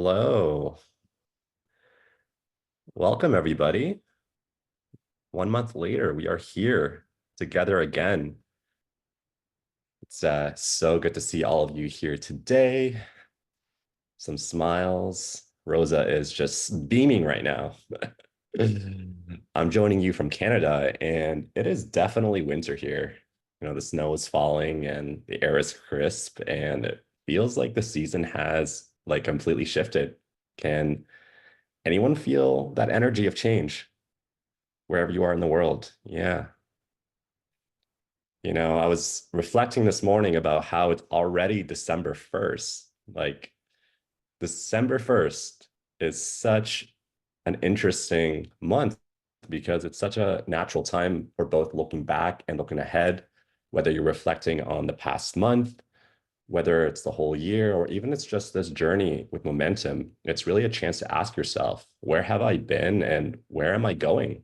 Hello. Welcome, everybody. 1 month later, we are here together again. It's so good to see all of you here today. Some smiles. Rosa is just beaming right now. I'm joining you from Canada, and it is definitely winter here. The snow is falling and the air is crisp, and it feels like the season has like completely shifted. Can anyone feel that energy of change wherever you are in the world? Yeah. I was reflecting this morning about how it's already December 1st. Like, December 1st is such an interesting month because it's such a natural time for both looking back and looking ahead, whether you're reflecting on the past month, whether it's the whole year, or even it's just this journey with momentum. It's really a chance to ask yourself, where have I been and where am I going?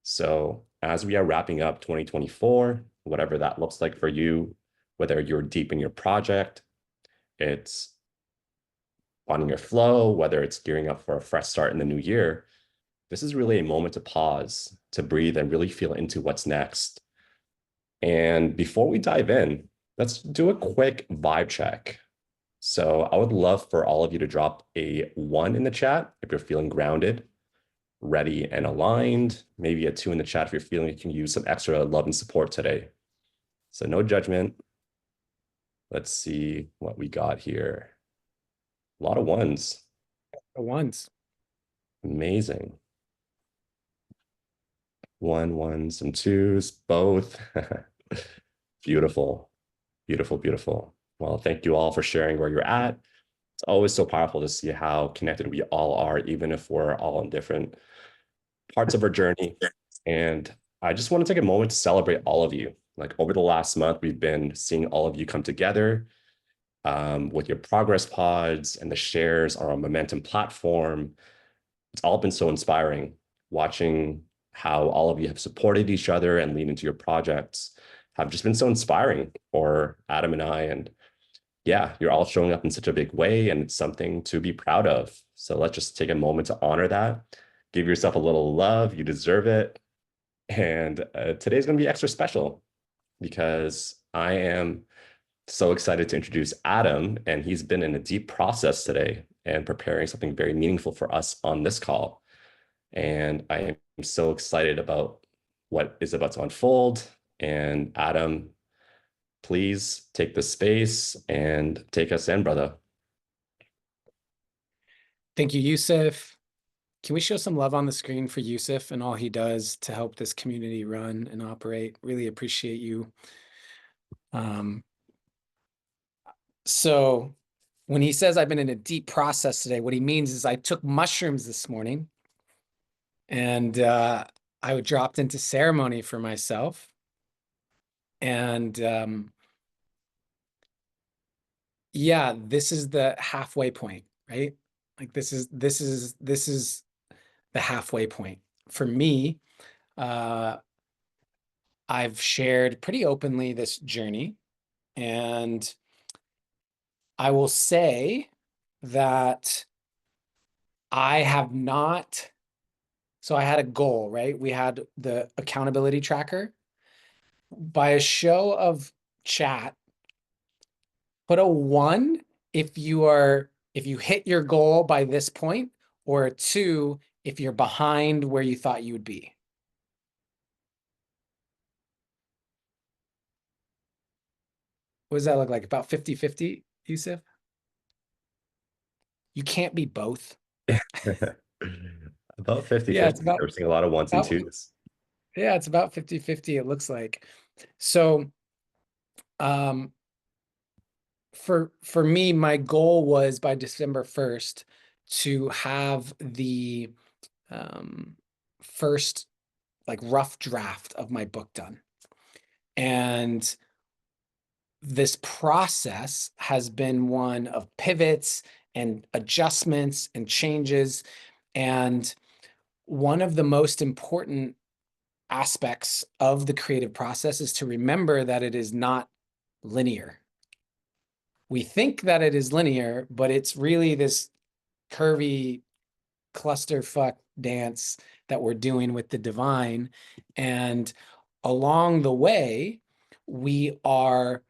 So, as we are wrapping up 2024, whatever that looks like for you, whether you're deep in your project, it's finding your flow, whether it's gearing up for a fresh start in the new year, this is really a moment to pause, to breathe, and really feel into what's next. And before we dive in, let's do a quick vibe check. So, I would love for all of you to drop a 1 in the chat if you're feeling grounded, ready, and aligned. Maybe a 2 in the chat if you're feeling you can use some extra love and support today. So no judgment. Let's see what we got here. A lot of ones. The ones. Amazing. Ones, and twos, both. Beautiful, beautiful, beautiful. Well, thank you all for sharing where you're at. It's always so powerful to see how connected we all are, even if we're all in different parts of our journey. And I just want to take a moment to celebrate all of you. Like over the last month, we've been seeing all of you come together with your progress pods and the shares on our Momentum platform. It's all been so inspiring watching how all of you have supported each other and leaned into your projects have just been so inspiring for Adam and I. And yeah, you're all showing up in such a big way, and it's something to be proud of. So let's just take a moment to honor that. Give yourself a little love. You deserve it. And today's going to be extra special because I am so excited to introduce Adam, and he's been in a deep process today and preparing something very meaningful for us on this call. And I am so excited about what is about to unfold. And Adam, please take the space and take us in, brother. Thank you, Yusuf. Can we show some love on the screen for Yusuf and all he does to help this community run and operate? Really appreciate you. So when he says I've been in a deep process today, what he means is I took mushrooms this morning and I dropped into ceremony for myself. And yeah, this is the halfway point, right? Like this is the halfway point. For me, I've shared pretty openly this journey, and I will say that I have not. So I had a goal, right? We had the accountability tracker. By a show of chat, put a 1 if you hit your goal by this point, or a 2 if you're behind where you thought you would be. What does that look like? About 50-50, Yusuf? You can't be both. About Yeah, 50-50. We're seeing a lot of ones and twos. Yeah, it's about 50-50, it looks like. So for me, my goal was by December 1st to have the first like rough draft of my book done. And this process has been one of pivots and adjustments and changes. And one of the most important aspects of the creative process is to remember that it is not linear. We think that it is linear, but it's really this curvy clusterfuck dance that we're doing with the divine. And along the way, we are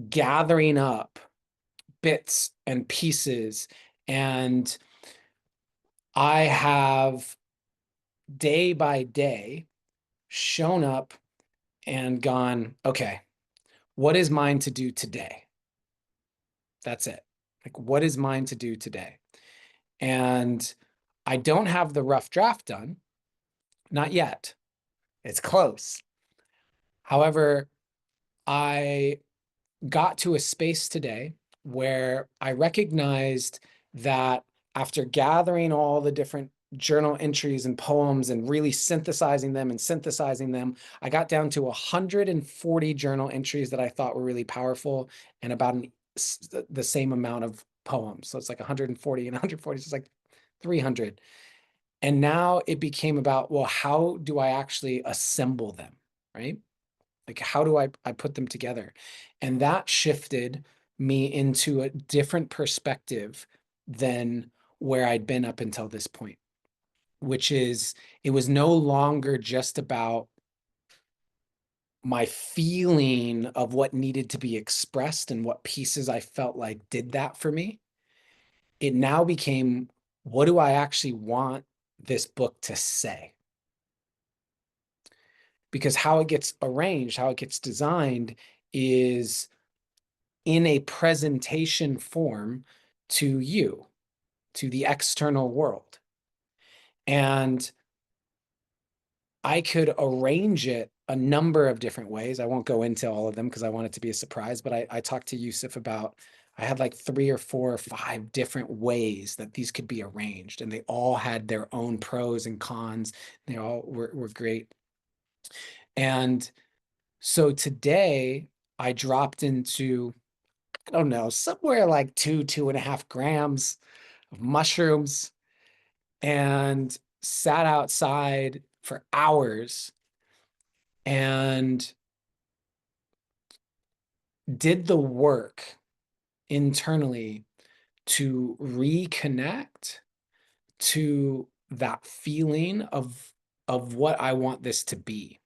gathering up bits and pieces. And I have day by day shown up and gone, okay, what is mine to do today? That's it. Like, what is mine to do today? And I don't have the rough draft done, not yet. It's close. However, I got to a space today where I recognized that after gathering all the different journal entries and poems and really synthesizing them, I got down to 140 journal entries that I thought were really powerful and about the same amount of poems. So it's like 140 and 140, it's like 300. And now it became about, well, how do I actually assemble them, right? Like, how do I put them together? And that shifted me into a different perspective than where I'd been up until this point, which is it was no longer just about my feeling of what needed to be expressed and what pieces I felt like did that for me. It now became, what do I actually want this book to say? Because how it gets arranged, how it gets designed is in a presentation form to you, to the external world. And I could arrange it a number of different ways. I won't go into all of them because I want it to be a surprise, but I talked to Yusuf about, I had like 3 or 4 or 5 different ways that these could be arranged, and they all had their own pros and cons. They all were great. And so today I dropped into, I don't know, somewhere like 2.5 grams of mushrooms and sat outside for hours and did the work internally to reconnect to that feeling of what I want this to be.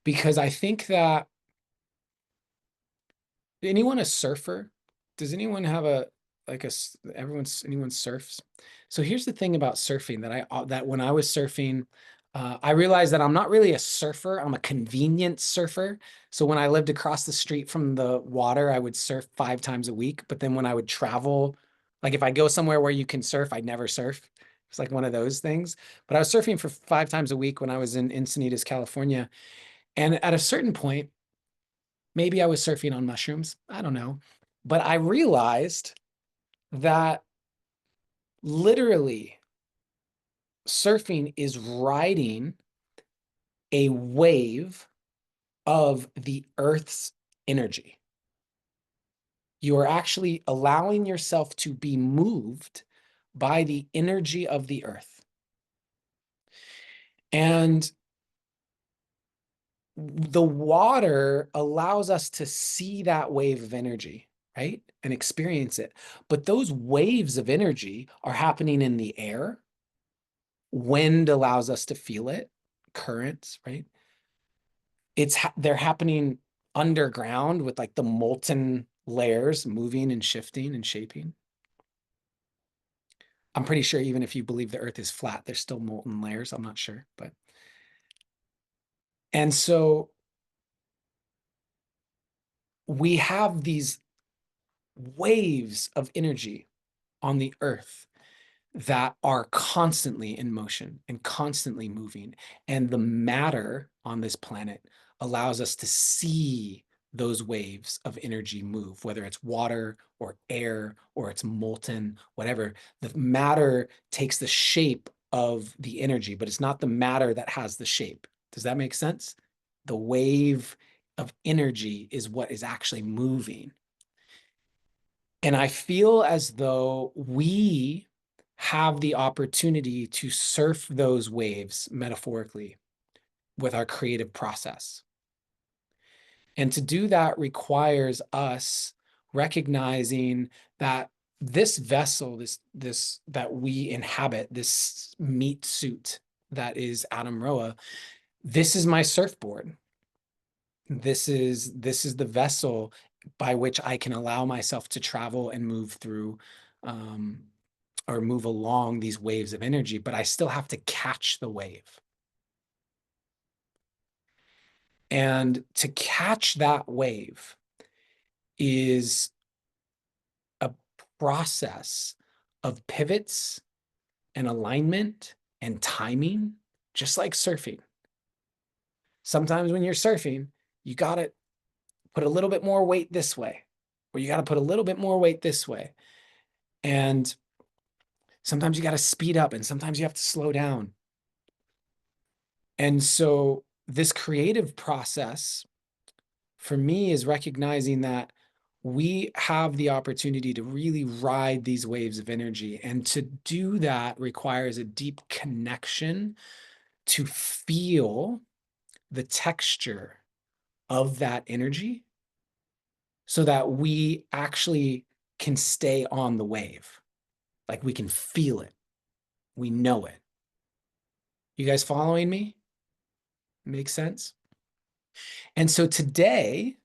Because I think that, anyone a surfer? Does anyone have a like a anyone surfs? So here's the thing about surfing that when I was surfing, I realized that I'm not really a surfer. I'm a convenient surfer. So when I lived across the street from the water, I would surf 5 times a week. But then when I would travel, like if I go somewhere where you can surf, I'd never surf. It's like one of those things. But I was surfing for 5 times a week when I was in Encinitas, California. And at a certain point, maybe I was surfing on mushrooms. I don't know. But I realized that literally surfing is riding a wave of the Earth's energy. You are actually allowing yourself to be moved by the energy of the Earth. And the water allows us to see that wave of energy, right? And experience it. But those waves of energy are happening in the air. Wind allows us to feel it, currents, right? They're happening underground with like the molten layers moving and shifting and shaping. I'm pretty sure even if you believe the earth is flat, there's still molten layers. I'm not sure, but. And so we have these waves of energy on the earth that are constantly in motion and constantly moving. And the matter on this planet allows us to see those waves of energy move, whether it's water or air or it's molten, whatever. The matter takes the shape of the energy, but it's not the matter that has the shape. Does that make sense? The wave of energy is what is actually moving. And I feel as though we have the opportunity to surf those waves metaphorically with our creative process. And to do that requires us recognizing that this vessel, this that we inhabit, this meat suit that is Adam Roa, this is my surfboard. This is the vessel by which I can allow myself to travel and move through or move along these waves of energy, but I still have to catch the wave. And to catch that wave is a process of pivots and alignment and timing, just like surfing. Sometimes when you're surfing, you got to put a little bit more weight this way, or you got to put a little bit more weight this way. And sometimes you got to speed up and sometimes you have to slow down. And so this creative process for me is recognizing that we have the opportunity to really ride these waves of energy. And to do that requires a deep connection to feel the texture of that energy so that we actually can stay on the wave. Like we can feel it. We know it. You guys following me? Makes sense? And so today,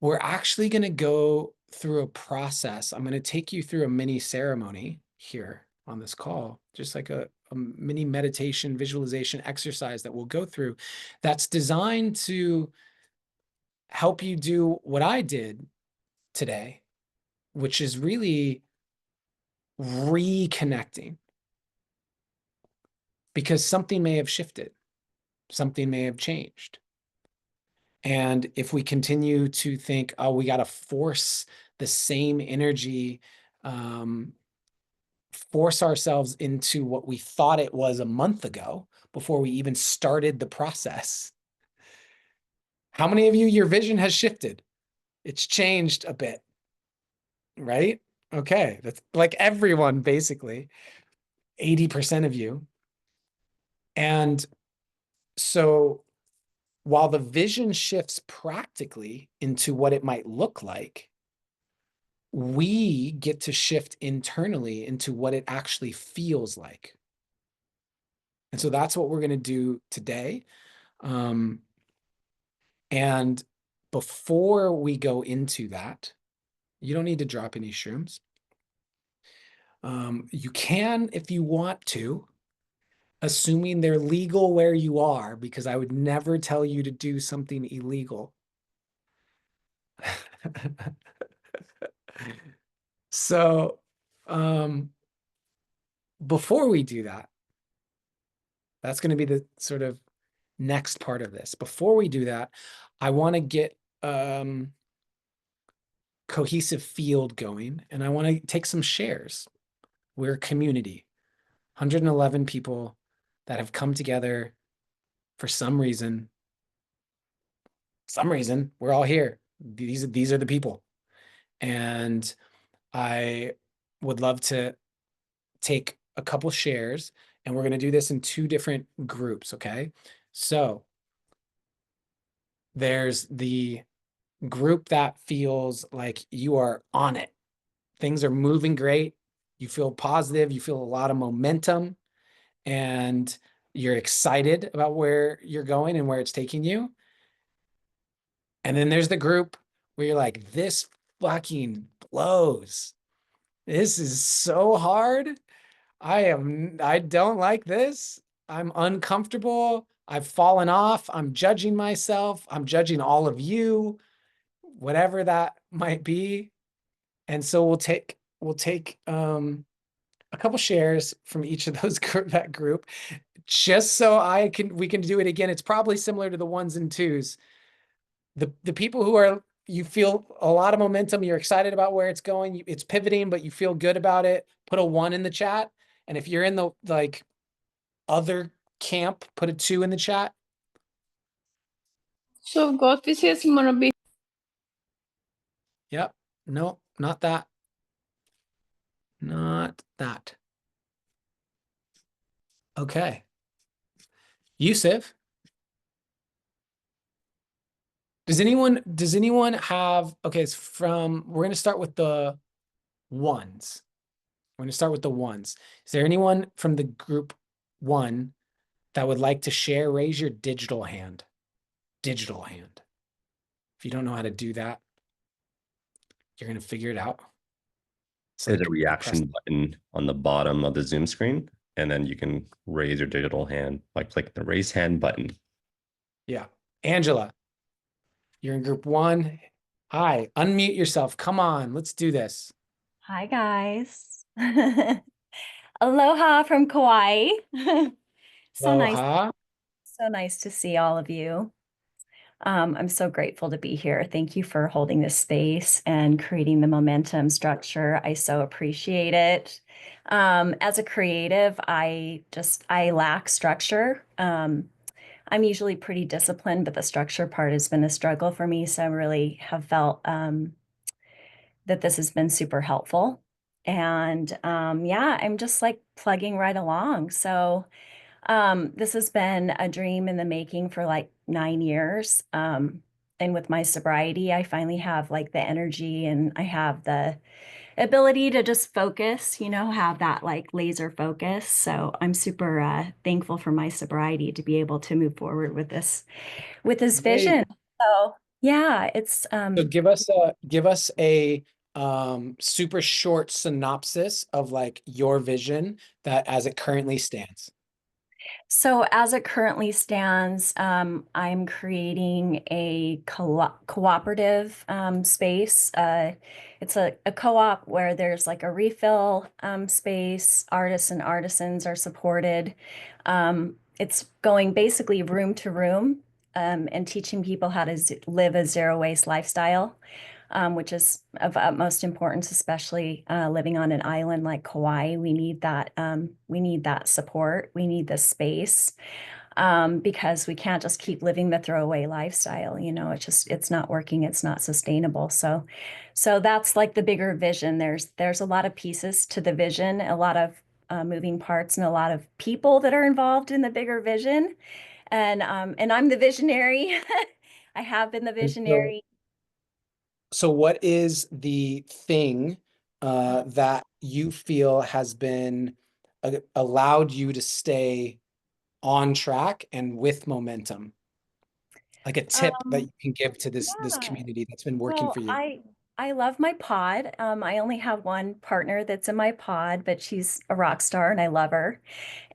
we're actually going to go through a process. I'm going to take you through a mini ceremony here on this call, just like a mini meditation visualization exercise that we'll go through that's designed to help you do what I did today, which is really reconnecting, because something may have shifted, something may have changed. And if we continue to think, oh, we got to force the same energy, force ourselves into what we thought it was a month ago before we even started the process. How many of you, your vision has shifted? It's changed a bit, right? Okay, that's like everyone, basically, 80% of you. And so while the vision shifts practically into what it might look like, we get to shift internally into what it actually feels like. And so that's what we're going to do today. And before we go into that, you don't need to drop any shrooms. You can, if you want to, assuming they're legal where you are, because I would never tell you to do something illegal. So, before we do that, that's going to be the sort of next part of this. Before we do that, I want to get cohesive field going, and I want to take some shares. We're a community, 111 people that have come together for some reason. We're all here. These are the people. And I would love to take a couple shares, and we're going to do this in two different groups, okay? So there's the group that feels like you are on it. Things are moving great. You feel positive. You feel a lot of momentum, and you're excited about where you're going and where it's taking you. And then there's the group where you're like, this fucking blows. This is so hard. I don't like this. I'm uncomfortable. I've fallen off. I'm judging myself. I'm judging all of you, whatever that might be. And so we'll take a couple shares from each of those that group, just so we can do it again. It's probably similar to the ones and twos. The people who are, you feel a lot of momentum, you're excited about where it's going, it's pivoting, but you feel good about it, put a 1 in the chat. And if you're in the like other camp, put a 2 in the chat. So God wishes be. Yep. No, not that. Not that. Okay. Yusuf, does anyone have, okay, it's from, we're going to start with the ones. We're going to start with the ones. Is there anyone from the group 1 that would like to share? Raise your digital hand. Digital hand. If you don't know how to do that, you're going to figure it out. It's There's like a you press. reaction button on the bottom of the Zoom screen, and then you can raise your digital hand by clicking the raise hand button. Yeah. Angela, you're in group 1. Hi, unmute yourself. Come on, let's do this. Hi, guys. Aloha from Kauai. So nice, Aloha. so nice to see all of you. I'm so grateful to be here. Thank you for holding this space and creating the momentum structure. I so appreciate it. As a creative, I lack structure. I'm usually pretty disciplined, but the structure part has been a struggle for me. So I really have felt that this has been super helpful. And yeah, I'm just like plugging right along. So this has been a dream in the making for like 9 years. And with my sobriety, I finally have like the energy and I have the ability to just focus, have that like laser focus. So I'm super thankful for my sobriety to be able to move forward with this Amazing. vision. So yeah, it's So give us a super short synopsis of like your vision that as it currently stands. So as it currently stands, I'm creating a cooperative space. It's a co-op where there's like a refill space. Artists and artisans are supported. It's going basically room to room and teaching people how to live a zero waste lifestyle. Which is of utmost importance, especially living on an island like Kauai. We need that. We need that support. We need this space because we can't just keep living the throwaway lifestyle. It's not working. It's not sustainable. So that's like the bigger vision. There's a lot of pieces to the vision, a lot of moving parts, and a lot of people that are involved in the bigger vision. And I'm the visionary. I have been the And so, visionary. so what is the thing that you feel has been allowed you to stay on track and with momentum? Like a tip that Um, you can give to this yeah. community that's been working Well, for you. I love my pod. I only have one partner that's in my pod, but she's a rock star and I love her.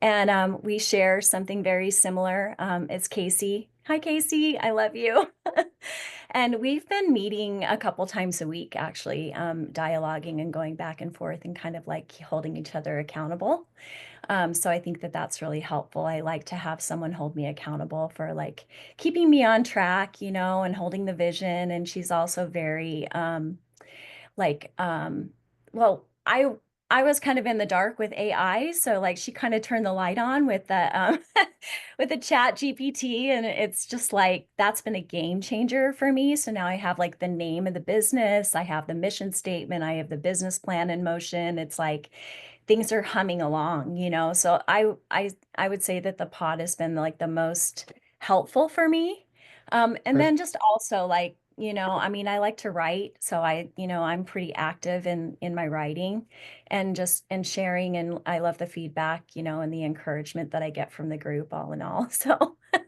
And we share something very similar. It's Casey. Hi, Casey. I love you. And we've been meeting a couple times a week, actually, dialoguing and going back and forth and kind of like holding each other accountable. So I think that that's really helpful. I like to have someone hold me accountable for like keeping me on track, and holding the vision. And she's also very like well, I was kind of in the dark with AI, so like she kind of turned the light on with the with the chat GPT, and it's just like that's been a game changer for me. So now I have like the name of the business, I have the mission statement, I have the business plan in motion. It's like things are humming along. So I would say that the pod has been like the most helpful for me. And then just also like, I mean, I like to write, so I'm pretty active in my writing and just in sharing, and I love the feedback, and the encouragement that I get from the group all in all. So that's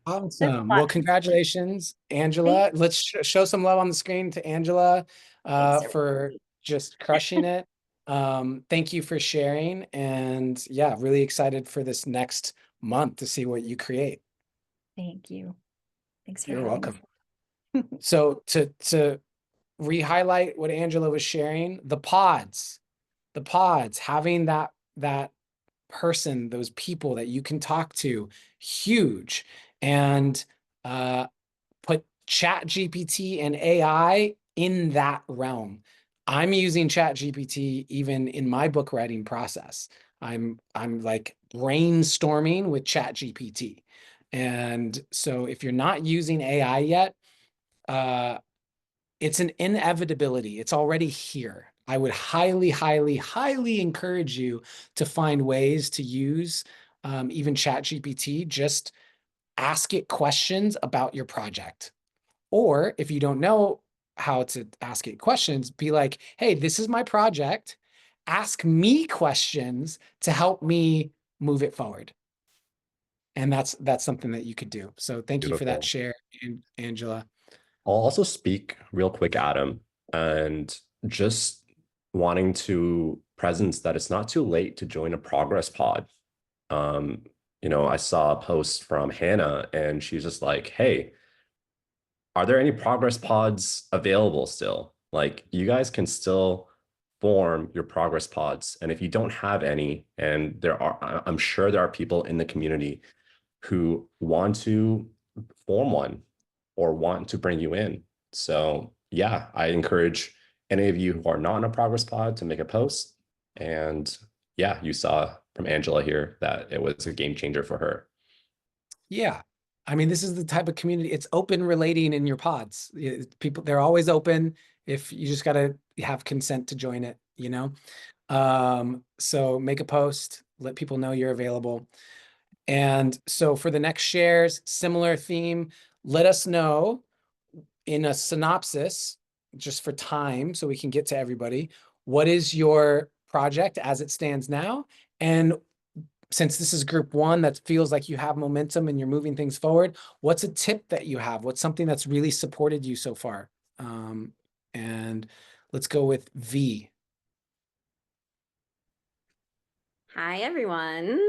Awesome. fun. Well, congratulations, Thank Angela. Let's show some love on the screen to Angela Thanks. for just crushing it. Thank you for sharing. And yeah, really excited for this next month to see what you create. Thank you. Thanks for You're having welcome. me. So to re-highlight what Angela was sharing, the pods, having that person, those people that you can talk to, huge. And put Chat GPT and AI in that realm. I'm using Chat GPT even in my book writing process. I'm like brainstorming with Chat GPT. And so if you're not using AI yet, it's an inevitability. It's already here. I would highly, highly, highly encourage you to find ways to use even Chat GPT. Just ask it questions about your project. Or if you don't know how to ask it questions. Be like, hey, this is my project. Ask me questions to help me move it forward. And that's something that you could do. So thank you for that Beautiful. share, Angela. I'll also speak real quick, Adam, and just wanting to presence that it's not too late to join a progress pod. Um, I saw a post from Hannah and she's just like, hey, are there any progress pods available still? Like, you guys can still form your progress pods. And if you don't have any, and I'm sure there are people in the community who want to form one or want to bring you in. So yeah, I encourage any of you who are not in a progress pod to make a post. And yeah, you saw from Angela here that it was a game changer for her. Yeah. I mean, this is the type of community, it's open relating in your pods. People, they're always open. If you just got to have consent to join it, so make a post, let people know you're available. And so for the next shares, similar theme, let us know in a synopsis, just for time, so we can get to everybody. What is your project as it stands now? And since this is group one, that feels like you have momentum and you're moving things forward, what's a tip that you have? What's something that's really supported you so far? And let's go with V. Hi, everyone.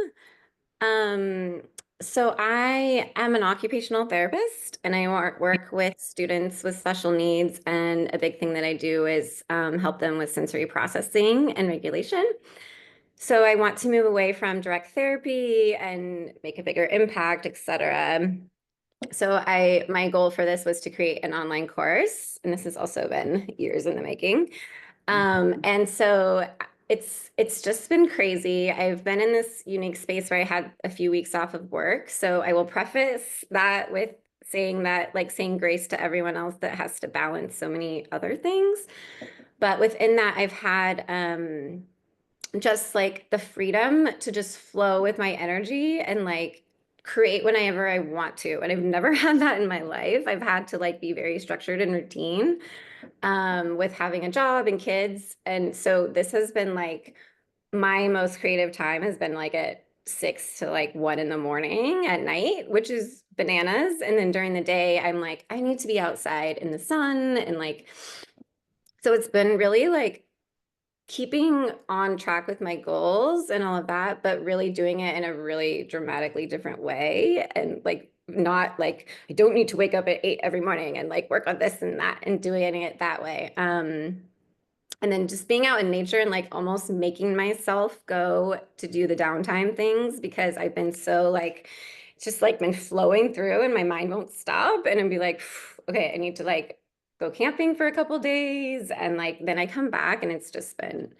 So I am an occupational therapist and I work with students with special needs. And a big thing that I do is help them with sensory processing and regulation. So I want to move away from direct therapy and make a bigger impact, et cetera. So my goal for this was to create an online course, and this has also been years in the making. And so it's just been crazy. I've been in this unique space where I had a few weeks off of work. So I will preface that with saying that, like, saying grace to everyone else that has to balance so many other things. But within that, I've had just like the freedom to just flow with my energy and like create whenever I want to. And I've never had that in my life. I've had to like be very structured and routine with having a job and kids. And so this has been like my most creative time has been like at 6 to like 1 in the morning at night, which is bananas. And then during the day, I'm like, I need to be outside in the sun. And like, so it's been really like keeping on track with my goals and all of that, but really doing it in a really dramatically different way. And like, not like, I don't need to wake up at 8 every morning and like work on this and that and doing it that way. And then just being out in nature and like almost making myself go to do the downtime things because I've been so like, just like been flowing through and my mind won't stop. And I'd be like, okay, I need to like go camping for a couple days. And like, then I come back and it's just been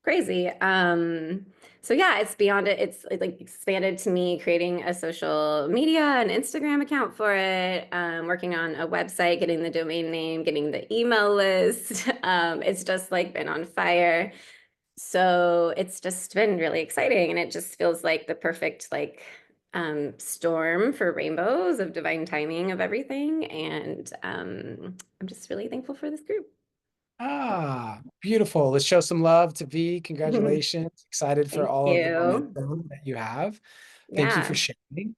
crazy. So yeah, it's beyond it. It's like expanded to me creating a social media and Instagram account for it, working on a website, getting the domain name, getting the email list. It's just like been on fire. So it's just been really exciting. And it just feels like the perfect like storm for rainbows of divine timing of everything. And I'm just really thankful for this group. Ah, beautiful. Let's show some love to V. Congratulations. Excited for Thank all of the you. momentum that you have. Thank you for Yeah. sharing.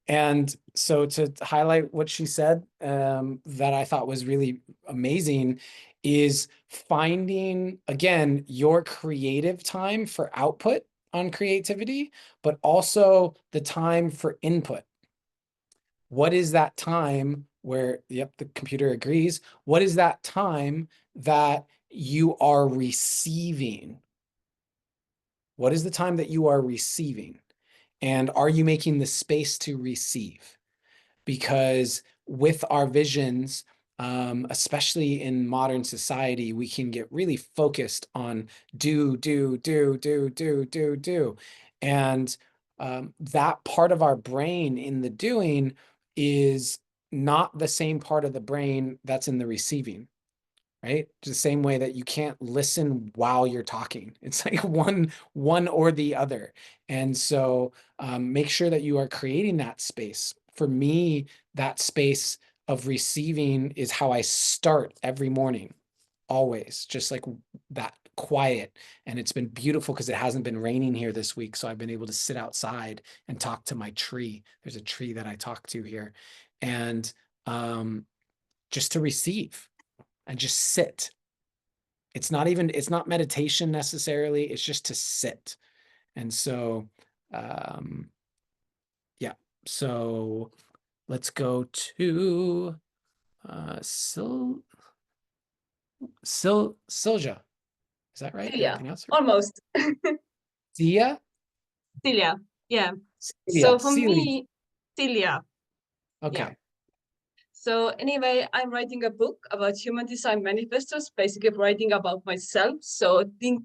And so to highlight what she said, that I thought was really amazing is finding, again, your creative time for output on creativity, but also the time for input. What is that time where, yep, the computer agrees. What is that time that you are receiving? What is the time that you are receiving? And are you making the space to receive? Because with our visions, especially in modern society, we can get really focused on do. And that part of our brain in the doing is not the same part of the brain that's in the receiving, right? The same way that you can't listen while you're talking. It's like one or the other. And so make sure that you are creating that space. For me, that space of receiving is how I start every morning, always, just like that quiet. And it's been beautiful because it hasn't been raining here this week. So I've been able to sit outside and talk to my tree. There's a tree that I talk to here. And just to receive and just sit. It's not meditation necessarily. It's just to sit. And so, yeah. So let's go to Silja. Is that right? Celia, Anything else? almost. Sia? Celia, yeah. Celia. So for Celia. me, Celia. Okay. Yeah. So anyway, I'm writing a book about human design manifestos, basically writing about myself. So I think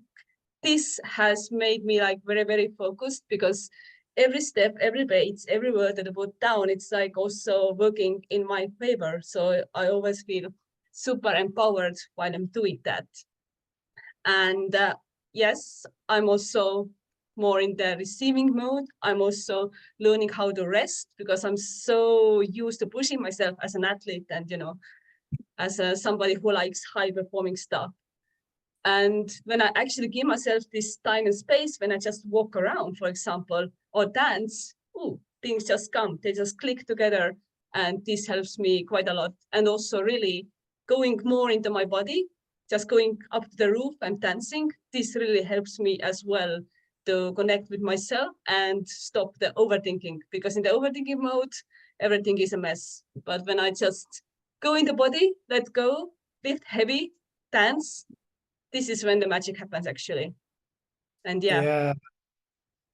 this has made me like very, very focused because every step, every page, every word that I put down, it's like also working in my favor. So I always feel super empowered while I'm doing that. And yes, I'm also more in the receiving mode. I'm also learning how to rest because I'm so used to pushing myself as an athlete and, you know, as somebody who likes high performing stuff. And when I actually give myself this time and space, when I just walk around, for example, or dance, things just come, they just click together. And this helps me quite a lot. And also really going more into my body, just going up to the roof and dancing, this really helps me as well to connect with myself and stop the overthinking. Because in the overthinking mode, everything is a mess. But when I just go in the body, let go, lift heavy, dance, this is when the magic happens actually. And yeah,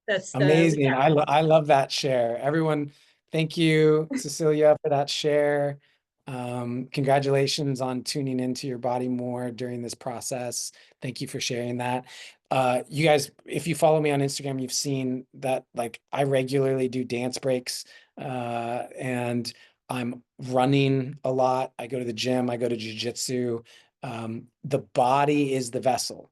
that's Amazing. yeah. I love that share. Everyone, thank you, Cecilia, for that share. Congratulations on tuning into your body more during this process. Thank you for sharing that. You guys, if you follow me on Instagram, you've seen that like I regularly do dance breaks and I'm running a lot. I go to the gym, I go to jujitsu. The body is the vessel.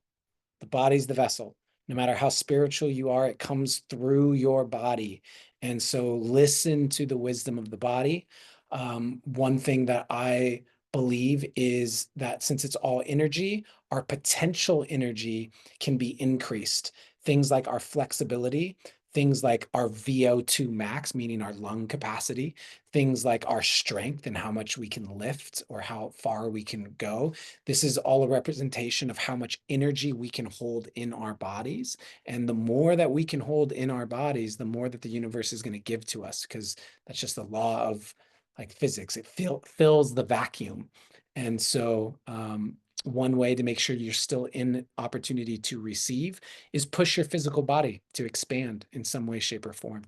The body's the vessel. No matter how spiritual you are, it comes through your body. And so listen to the wisdom of the body. One thing that I believe is that since it's all energy, our potential energy can be increased. Things like our flexibility, things like our VO2 max, meaning our lung capacity, things like our strength and how much we can lift or how far we can go. This is all a representation of how much energy we can hold in our bodies. And the more that we can hold in our bodies, the more that the universe is going to give to us, because that's just the law of like physics. It fills the vacuum. And so one way to make sure you're still in opportunity to receive is push your physical body to expand in some way, shape, or form.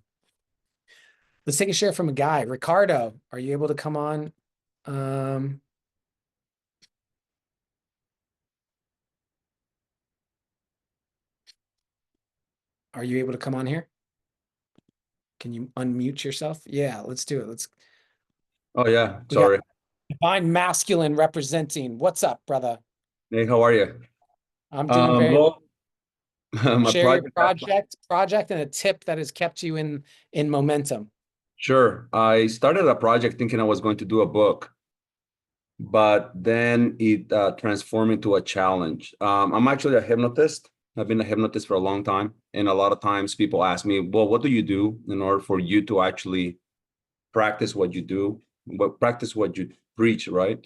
Let's take a share from a guy. Ricardo, are you able to come on? Are you able to come on here? Can you unmute yourself? Yeah, let's do it. Oh yeah, sorry. Divine masculine representing. What's up, brother? Hey, how are you? I'm doing very well. My Share your project. project and a tip that has kept you in momentum. Sure. I started a project thinking I was going to do a book, but then it transformed into a challenge. I'm actually a hypnotist. I've been a hypnotist for a long time. And a lot of times people ask me, well, what do you do in order for you to actually practice what you do, practice what you preach, right?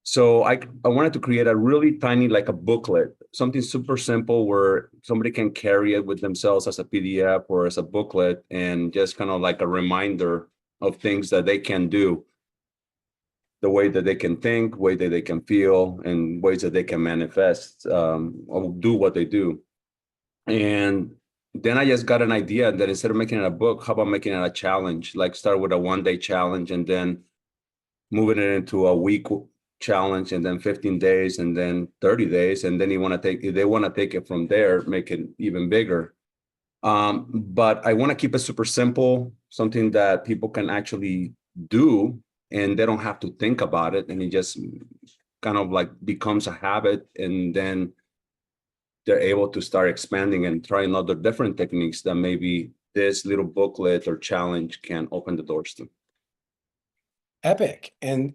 So I wanted to create a really tiny, like a booklet, something super simple where somebody can carry it with themselves as a PDF or as a booklet, and just kind of like a reminder of things that they can do, the way that they can think, way that they can feel, and ways that they can manifest or do what they do. And then I just got an idea that instead of making it a book, how about making it a challenge? Like start with a 1-day challenge and then moving it into a week challenge, and then 15 days, and then 30 days. And then if they want to take it from there, make it even bigger. But I want to keep it super simple, something that people can actually do and they don't have to think about it. And it just kind of like becomes a habit. And then they're able to start expanding and trying other different techniques that maybe this little booklet or challenge can open the doors to. Epic. And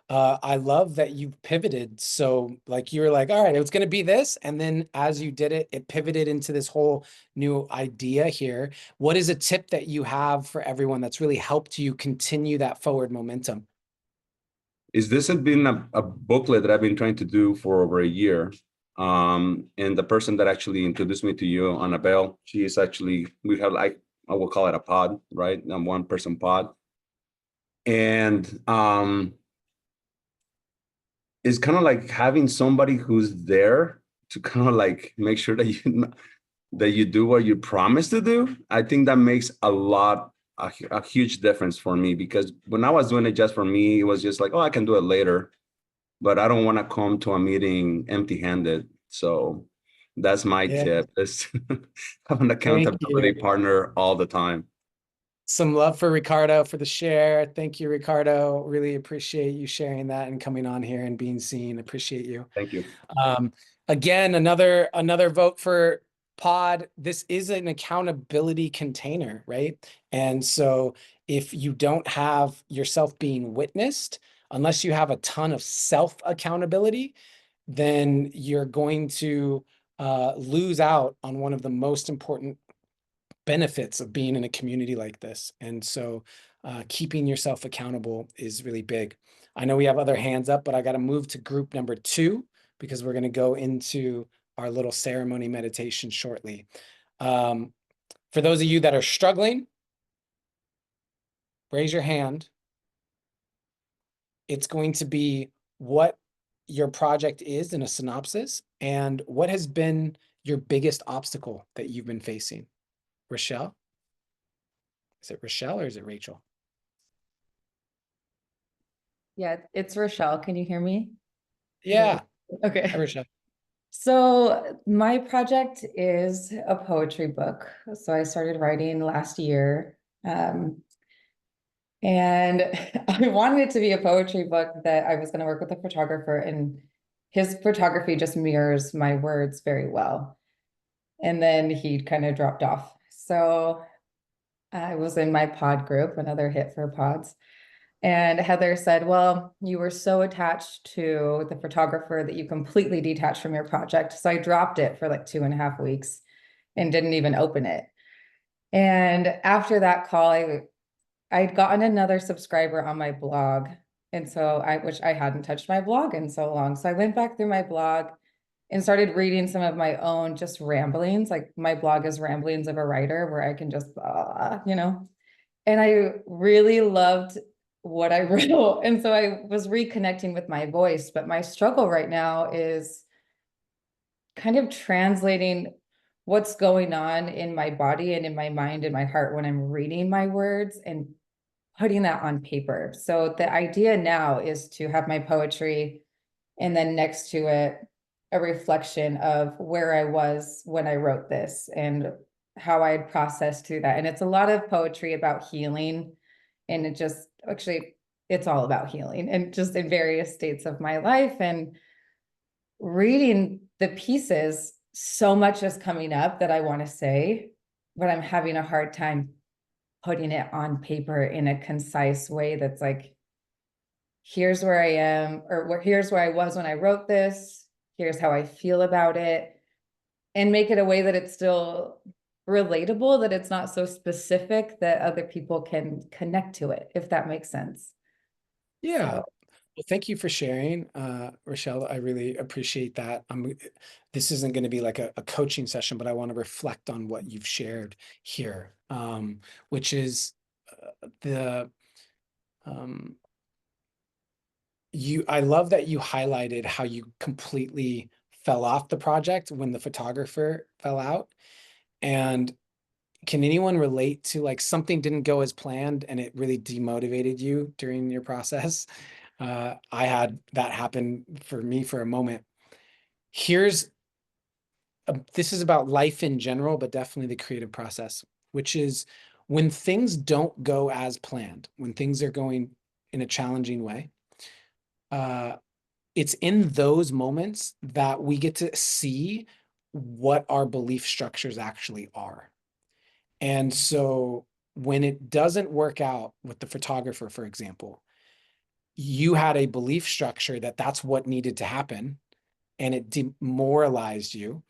I love that you pivoted. So like you were like, all right, it's going to be this. And then as you did it, it pivoted into this whole new idea here. What is a tip that you have for everyone that's really helped you continue that forward momentum? Is this has been a booklet that I've been trying to do for over a year. And the person that actually introduced me to you, Annabelle, she is actually, we have like, I will call it a pod, right? A one person pod. And it's kind of like having somebody who's there to kind of like make sure that you do what you promise to do. I think that makes a huge difference for me, because when I was doing it just for me, it was just like, oh, I can do it later, but I don't want to come to a meeting empty-handed. So that's my tip, is have an accountability partner all the time. Some love for Ricardo for the share. Thank you, Ricardo. Really appreciate you sharing that and coming on here and being seen. Appreciate you. Thank you. Again, another vote for pod. This is an accountability container, right? And so if you don't have yourself being witnessed, unless you have a ton of self accountability, then you're going to lose out on one of the most important benefits of being in a community like this. And so keeping yourself accountable is really big. I know we have other hands up, but I got to move to group number 2 because we're going to go into our little ceremony meditation shortly. For those of you that are struggling, raise your hand. It's going to be what your project is in a synopsis and what has been your biggest obstacle that you've been facing. Rachelle? Is it Rachelle or is it Rachel? Yeah, it's Rachelle. Can you hear me? Yeah. Okay. Hi, Rachelle. So my project is a poetry book. So I started writing last year. And I wanted it to be a poetry book that I was going to work with a photographer, and his photography just mirrors my words very well. And then he kind of dropped off. So I was in my pod group, another hit for pods. And Heather said, well, you were so attached to the photographer that you completely detached from your project. So I dropped it for like 2.5 weeks and didn't even open it. And after that call, I'd gotten another subscriber on my blog. And so which I hadn't touched my blog in so long. So I went back through my blog and started reading some of my own just ramblings. Like my blog is Ramblings of a Writer, where I can just, and I really loved what I wrote. And so I was reconnecting with my voice, but my struggle right now is kind of translating what's going on in my body and in my mind and my heart when I'm reading my words and putting that on paper. So the idea now is to have my poetry and then next to it, a reflection of where I was when I wrote this and how I had processed through that. And it's a lot of poetry about healing. And it just, actually, it's all about healing and just in various states of my life. And reading the pieces, so much is coming up that I want to say, but I'm having a hard time putting it on paper in a concise way that's like, here's where I am, or here's where I was when I wrote this, here's how I feel about it, and make it a way that it's still relatable, that it's not so specific that other people can connect to it, if that makes sense. Yeah. So. Well, thank you for sharing, Rachelle. I really appreciate that. This isn't going to be like a coaching session, but I want to reflect on what you've shared here, which is I love that you highlighted how you completely fell off the project when the photographer fell out. And can anyone relate to like something didn't go as planned and it really demotivated you during your process? I had that happen for me for a moment. This is about life in general, but definitely the creative process, which is when things don't go as planned, when things are going in a challenging way, it's in those moments that we get to see what our belief structures actually are. And so when it doesn't work out with the photographer, for example, you had a belief structure that that's what needed to happen, and it demoralized you.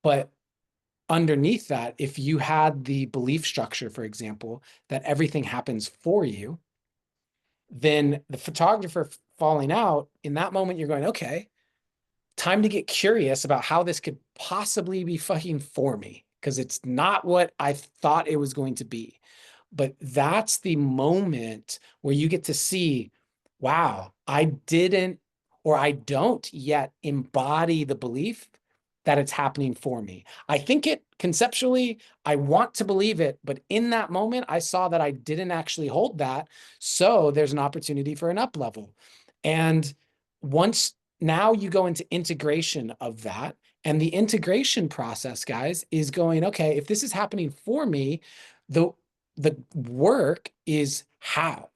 But underneath that, if you had the belief structure, for example, that everything happens for you, then the photographer falling out, in that moment, you're going, okay, time to get curious about how this could possibly be fucking for me, because it's not what I thought it was going to be. But that's the moment where you get to see, wow, I didn't, or I don't yet embody the belief that it's happening for me. I think it conceptually, I want to believe it, but in that moment, I saw that I didn't actually hold that. So there's an opportunity for an up level. And once now you go into integration of that, and the integration process, guys, is going, okay, if this is happening for me, the work is how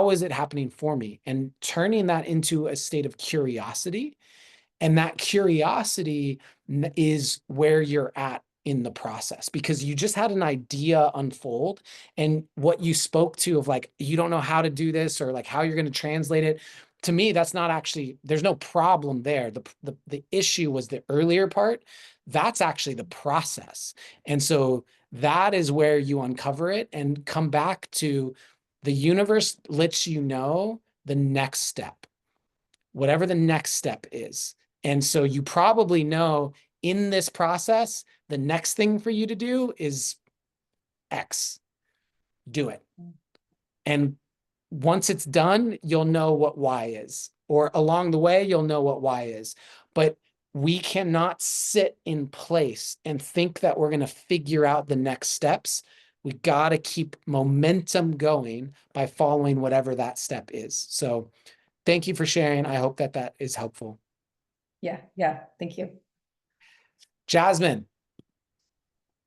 is it happening for me, and turning that into a state of curiosity. And that curiosity is where you're at in the process, because you just had an idea unfold, and what you spoke to of like, you don't know how to do this, or like how you're going to translate it. To me, that's not actually, there's no problem there. The issue was the earlier part. That's actually the process. And so that is where you uncover it and come back to the universe lets you know the next step, whatever the next step is. And so you probably know in this process, the next thing for you to do is X. Do it. And once it's done, you'll know what Y is. Or along the way, you'll know what Y is. But we cannot sit in place and think that we're going to figure out the next steps. We got to keep momentum going by following whatever that step is. So thank you for sharing. I hope that that is helpful. Yeah. Thank you. Jazmin,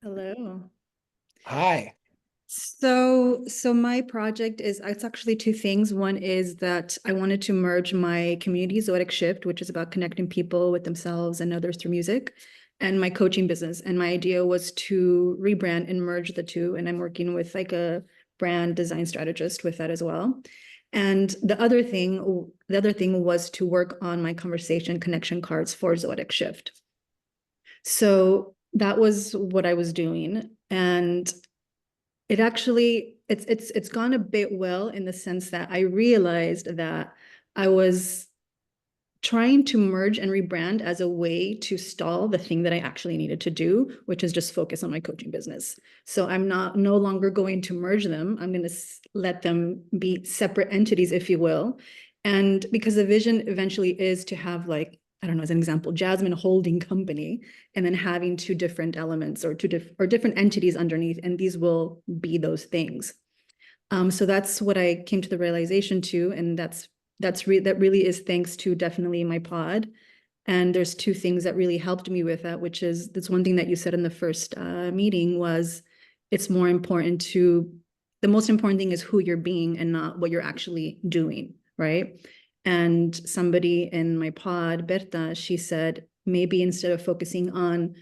Hello. hi. So my project is, it's actually two things. One is that I wanted to merge my community Zoetic Shift, which is about connecting people with themselves and others through music, and my coaching business. And my idea was to rebrand and merge the two. And I'm working with like a brand design strategist with that as well. And the other thing was to work on my conversation connection cards for Zoetic Shift. So that was what I was doing. And it actually, it's gone a bit well in the sense that I realized that I was trying to merge and rebrand as a way to stall the thing that I actually needed to do, which is just focus on my coaching business. So I'm no longer going to merge them. I'm going to let them be separate entities, if you will. And because the vision eventually is to have, like, I don't know, as an example, Jazmin holding company, and then having two different elements or different entities underneath, and these will be those things. So that's what I came to the realization to, and that really is thanks to definitely my pod. And there's two things that really helped me with that, which is, that's one thing that you said in the first meeting was, it's more important the most important thing is who you're being and not what you're actually doing, right? And somebody in my pod, Berta, she said, maybe instead of focusing on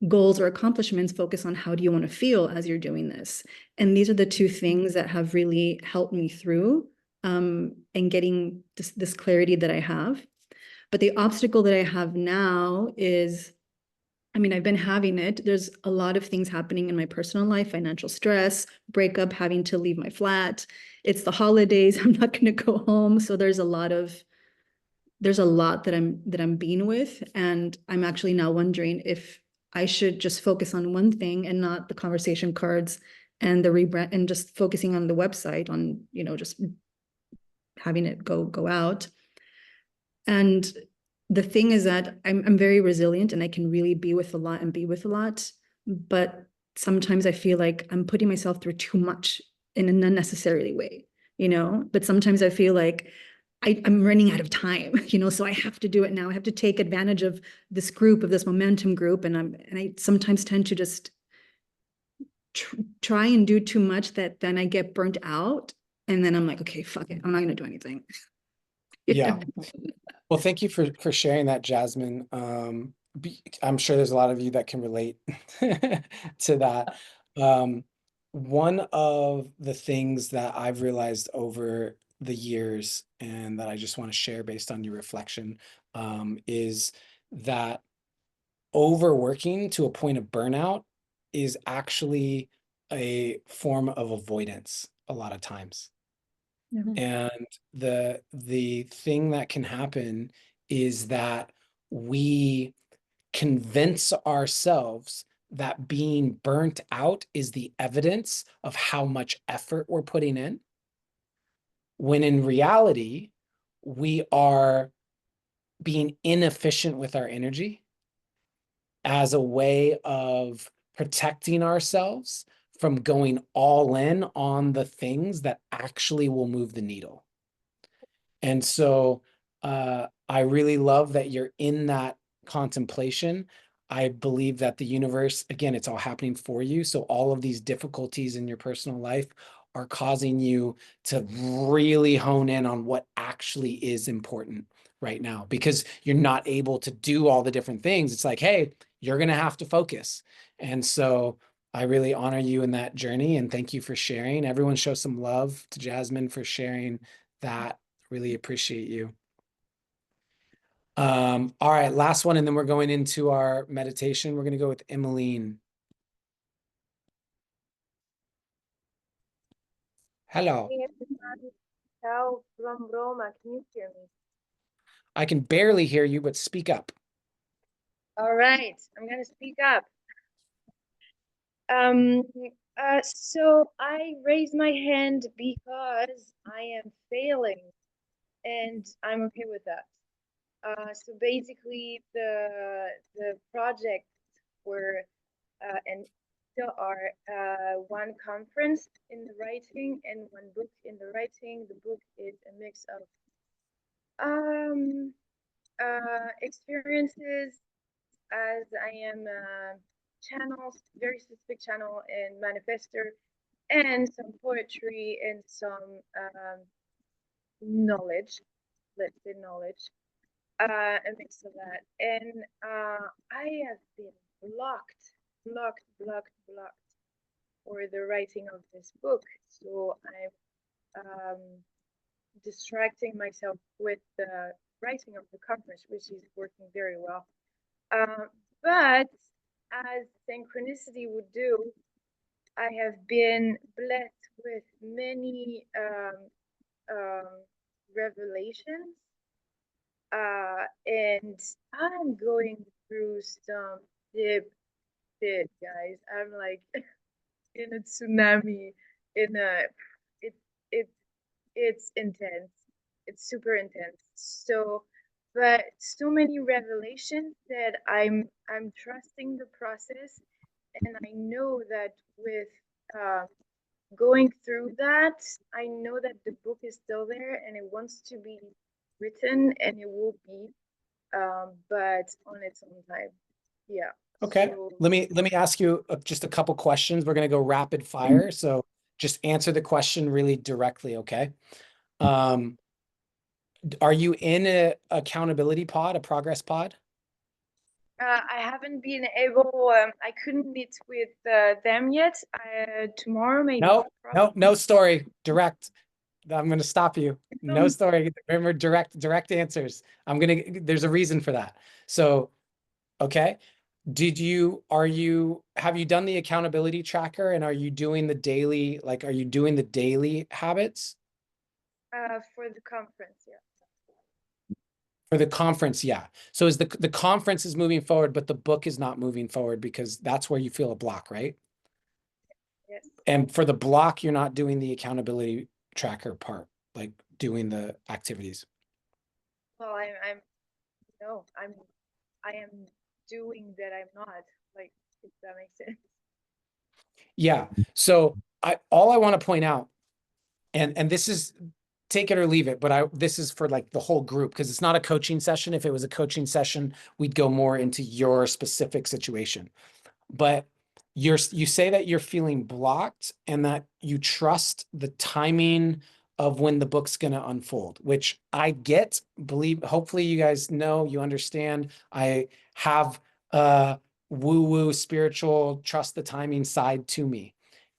goals or accomplishments, focus on how do you want to feel as you're doing this. And these are the two things that have really helped me through and getting this clarity that I have. But the obstacle that I have now is, I mean, I've been having it. There's a lot of things happening in my personal life, financial stress, breakup, having to leave my flat. It's the holidays. I'm not going to go home. So there's a lot that I'm being with. And I'm actually now wondering if I should just focus on one thing and not the conversation cards and the rebrand, and just focusing on the website, on, just having it go out. And the thing is that I'm very resilient and I can really be with a lot and be with a lot. But sometimes I feel like I'm putting myself through too much in an unnecessary way, but sometimes I feel like I'm running out of time, so I have to do it now. I have to take advantage of this group, of this momentum group. And I sometimes tend to just try and do too much, that then I get burnt out. And then I'm like, okay, fuck it. I'm not going to do anything. Yeah. Well, thank you for sharing that, Jazmin. I'm sure there's a lot of you that can relate to that. One of the things that I've realized over the years and that I just want to share based on your reflection is that overworking to a point of burnout is actually a form of avoidance a lot of times. And the thing that can happen is that we convince ourselves that being burnt out is the evidence of how much effort we're putting in, when in reality, we are being inefficient with our energy as a way of protecting ourselves from going all in on the things that actually will move the needle. And so I really love that you're in that contemplation. I believe that the universe, again, it's all happening for you. So all of these difficulties in your personal life are causing you to really hone in on what actually is important right now, because you're not able to do all the different things. It's like, hey, you're going to have to focus. And so I really honor you in that journey. And thank you for sharing. Everyone show some love to Jazmin for sharing that. Really appreciate you. All right, last one, and then we're going into our meditation. We're going to go with Emmeline. Hello. Hey everyone, Ciao from Roma. Can you hear me? I can barely hear you, but speak up. All right, I'm gonna speak up. So I raised my hand because I am failing, and I'm okay with that. So basically, the projects were and still are one conference in the writing and one book in the writing. The book is a mix of experiences, as I am a channel, very specific channel and manifester, and some poetry and some knowledge, let's say knowledge, a mix of that. And I have been blocked for the writing of this book. So I'm distracting myself with the writing of the conference, which is working very well. But as synchronicity would do, I have been blessed with many revelations, and I'm going through some deep shit, guys. I'm like in a tsunami, in a it's intense. It's super intense. So, but so many revelations that I'm trusting the process, and I know that with going through that, I know that the book is still there and it wants to be written, and it will be, but on its own time. Yeah. Okay. So, Let me ask you just a couple questions. We're going to go rapid fire. So just answer the question really directly. Okay. Are you in a accountability pod, a progress pod? I haven't been able, I couldn't meet with them yet. Tomorrow maybe. No story. Direct. I'm going to stop you. No story. Remember, direct answers. There's a reason for that. So, okay. Have you done the accountability tracker, and are you doing the daily, habits? For the conference, yeah. For the conference, yeah. So is the conference is moving forward, but the book is not moving forward because that's where you feel a block, right? Yes. And for the block, you're not doing the accountability tracker part, like doing the activities. Well, I am doing that. I'm not, like, if that makes sense. Yeah. So all I want to point out, and this is take it or leave it, but this is for like the whole group, because it's not a coaching session. If it was a coaching session, we'd go more into your specific situation. But you say that you're feeling blocked and that you trust the timing of when the book's going to unfold, which I get, hopefully you guys know, you understand. I have a woo-woo spiritual trust the timing side to me.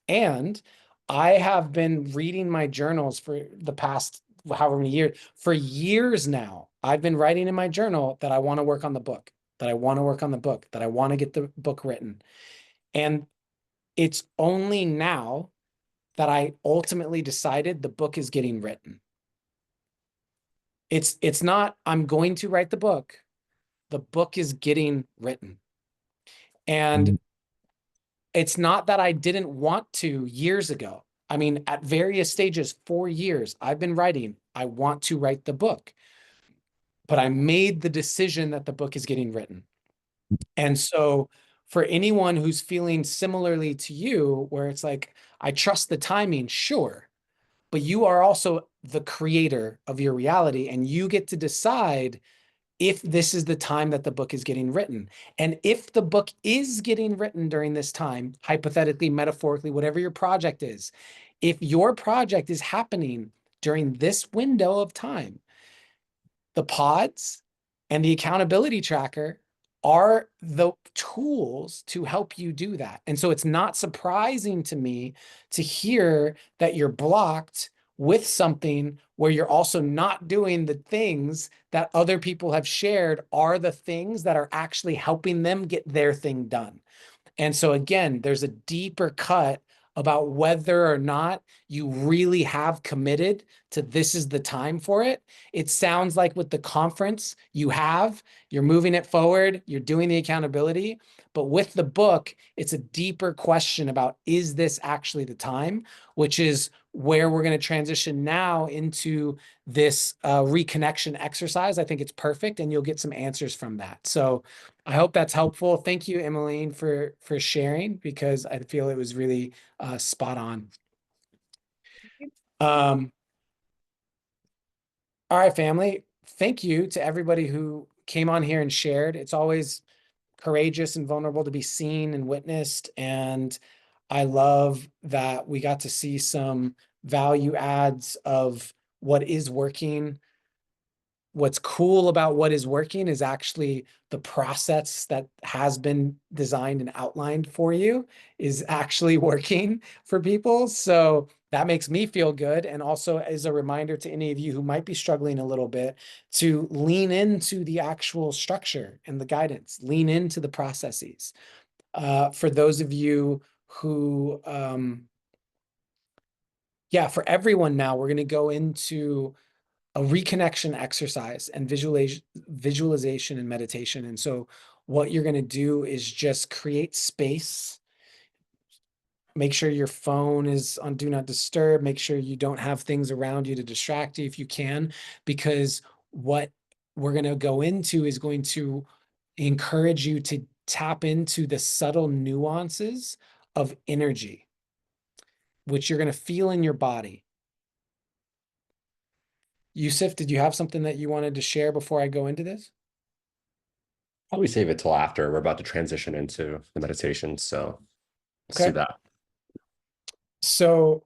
And I have been reading my journals for the past however many years, for years now, I've been writing in my journal that I want to work on the book, that I want to work on the book, that I want to get the book written. And it's only now that I ultimately decided the book is getting written. It's not, I'm going to write the book is getting written. And it's not that I didn't want to years ago. I mean, at various stages, 4 years, I've been writing, I want to write the book, but I made the decision that the book is getting written. And so for anyone who's feeling similarly to you, where it's like, I trust the timing, sure, but you are also the creator of your reality, and you get to decide if this is the time that the book is getting written. And if the book is getting written during this time, hypothetically, metaphorically, whatever your project is, if your project is happening during this window of time, the pods and the accountability tracker are the tools to help you do that. And so it's not surprising to me to hear that you're blocked with something where you're also not doing the things that other people have shared are the things that are actually helping them get their thing done. And so again, there's a deeper cut about whether or not you really have committed to this is the time for it. It sounds like with the conference you're moving it forward, you're doing the accountability, but with the book, it's a deeper question about, is this actually the time? Which is where we're going to transition now into this reconnection exercise. I think it's perfect, and you'll get some answers from that. So I hope that's helpful. Thank you, Emmeline, for sharing, because I feel it was really spot on. All right, family. Thank you to everybody who came on here and shared. It's always courageous and vulnerable to be seen and witnessed. And I love that we got to see some value adds of what is working. What's cool about what is working is actually the process that has been designed and outlined for you is actually working for people. So that makes me feel good. And also as a reminder to any of you who might be struggling a little bit to lean into the actual structure and the guidance, lean into the processes. For those of you who, for everyone now, we're going to go into a reconnection exercise and visualization and meditation. And so what you're going to do is just create space. Make sure your phone is on do not disturb. Make sure you don't have things around you to distract you if you can, because what we're going to go into is going to encourage you to tap into the subtle nuances of energy, which you're going to feel in your body. Yusuf, did you have something that you wanted to share before I go into this? Probably save it till after. We're about to transition into the meditation, so let's do that. So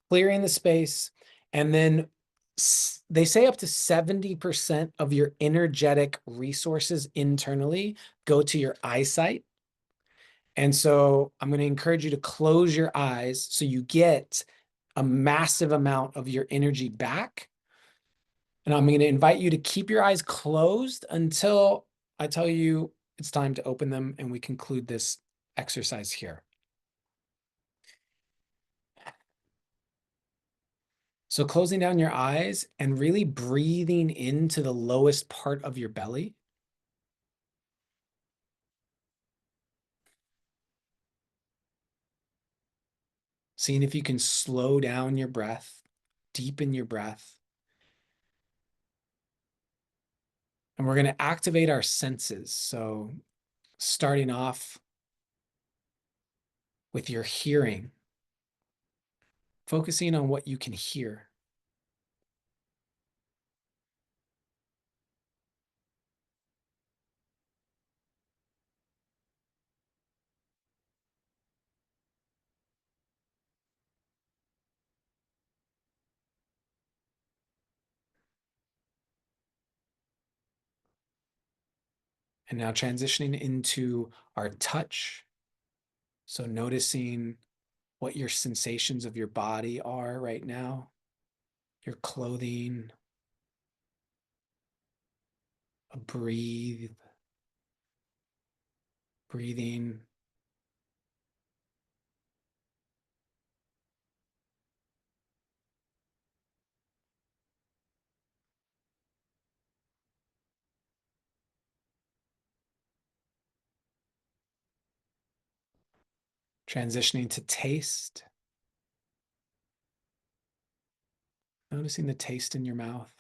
clearing the space, and then they say up to 70% of your energetic resources internally go to your eyesight. And so I'm going to encourage you to close your eyes so you get a massive amount of your energy back. And I'm going to invite you to keep your eyes closed until I tell you it's time to open them and we conclude this exercise here. So closing down your eyes and really breathing into the lowest part of your belly. Seeing if you can slow down your breath, deepen your breath. And we're going to activate our senses. So starting off with your hearing, focusing on what you can hear. And now transitioning into our touch. So noticing what your sensations of your body are right now. your clothing, breathing. Transitioning to taste. Noticing the taste in your mouth.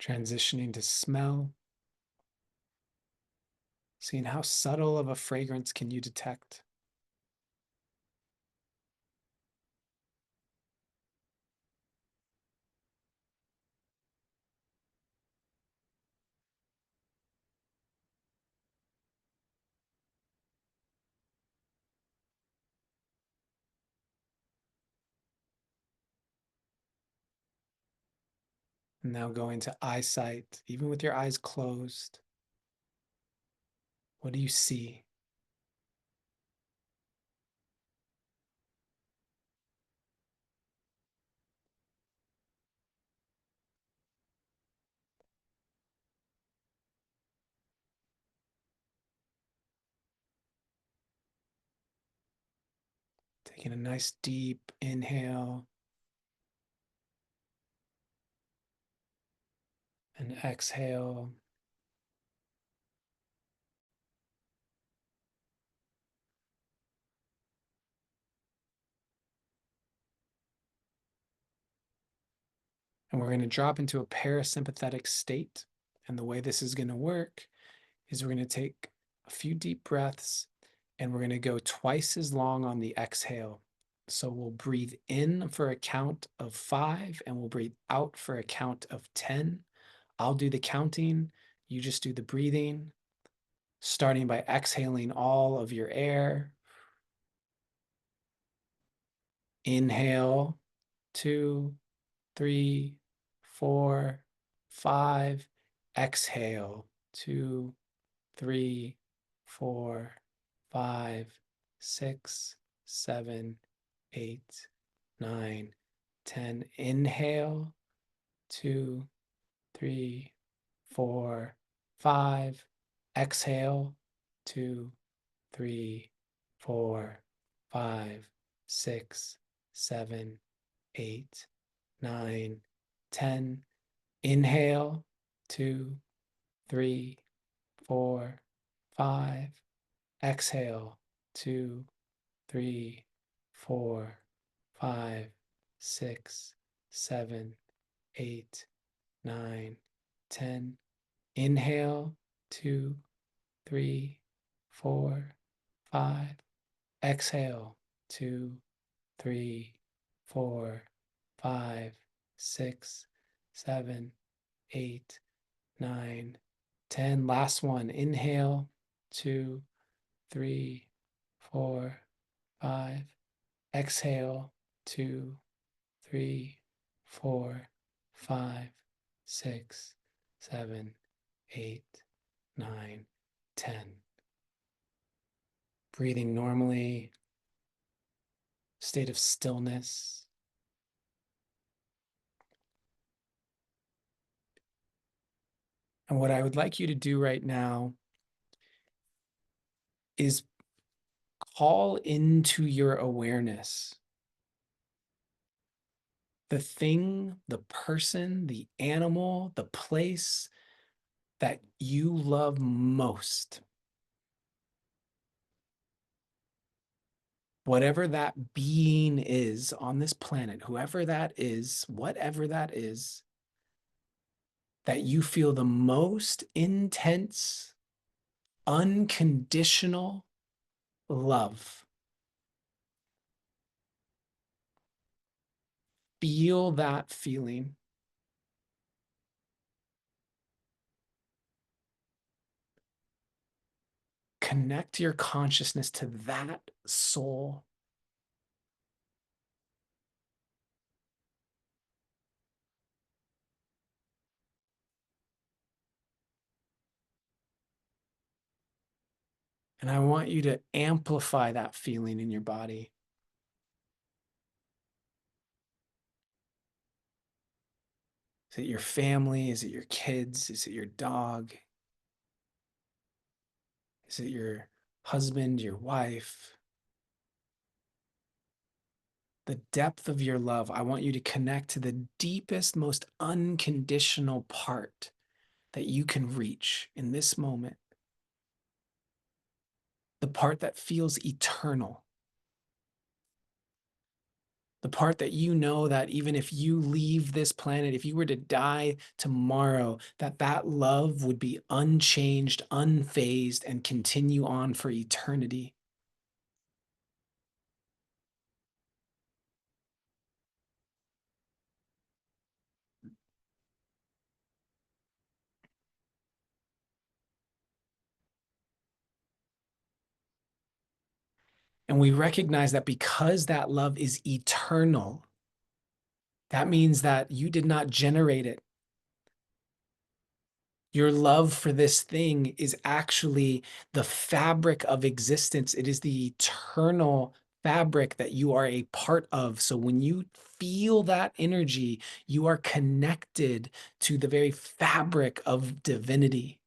Transitioning to smell. Seeing how subtle of a fragrance can you detect. Now going to eyesight, even with your eyes closed. What do you see? Taking a nice deep inhale and exhale. And we're going to drop into a parasympathetic state. And the way this is going to work is we're going to take a few deep breaths and we're going to go twice as long on the exhale. So we'll breathe in for a count of 5 and we'll breathe out for a count of 10. I'll do the counting. You just do the breathing, starting by exhaling all of your air. Inhale, 2, 3, 4, 5. Exhale, 2, 3, 4, 5, 6, 7, 8, 9, 10. Inhale, 2, 3, 4, 5. Exhale, 2, 3, 4, 5, 6, 7, 8, 9, 10. Inhale, 2, 3, 4, 5. Exhale, 2, 3, 4, 5, 6, 7, 8, 9, 10. Inhale, 2, 3, 4, 5. Exhale, 2, 3, 4, 5, 6, 7, 8, 9, 10. Last one. Inhale, 2, 3, 4, 5. Exhale, 2, 3, 4, 5, 6, 7, 8, 9, 10. Breathing normally, state of stillness. And what I would like you to do right now is call into your awareness the thing, the person, the animal, the place that you love most. Whatever that being is on this planet, whoever that is, whatever that is, that you feel the most intense, unconditional love. Feel that feeling. Connect your consciousness to that soul, And I want you to amplify that feeling in your body. Is it your family? Is it your kids? Is it your dog? Is it your husband, your wife? The depth of your love, I want you to connect to the deepest, most unconditional part that you can reach in this moment. The part that feels eternal. The part that you know that even if you leave this planet, if you were to die tomorrow, that love would be unchanged, unfazed, and continue on for eternity. And we recognize that because that love is eternal, that means that you did not generate it. Your love for this thing is actually the fabric of existence. It is the eternal fabric that you are a part of. So when you feel that energy, you are connected to the very fabric of divinity.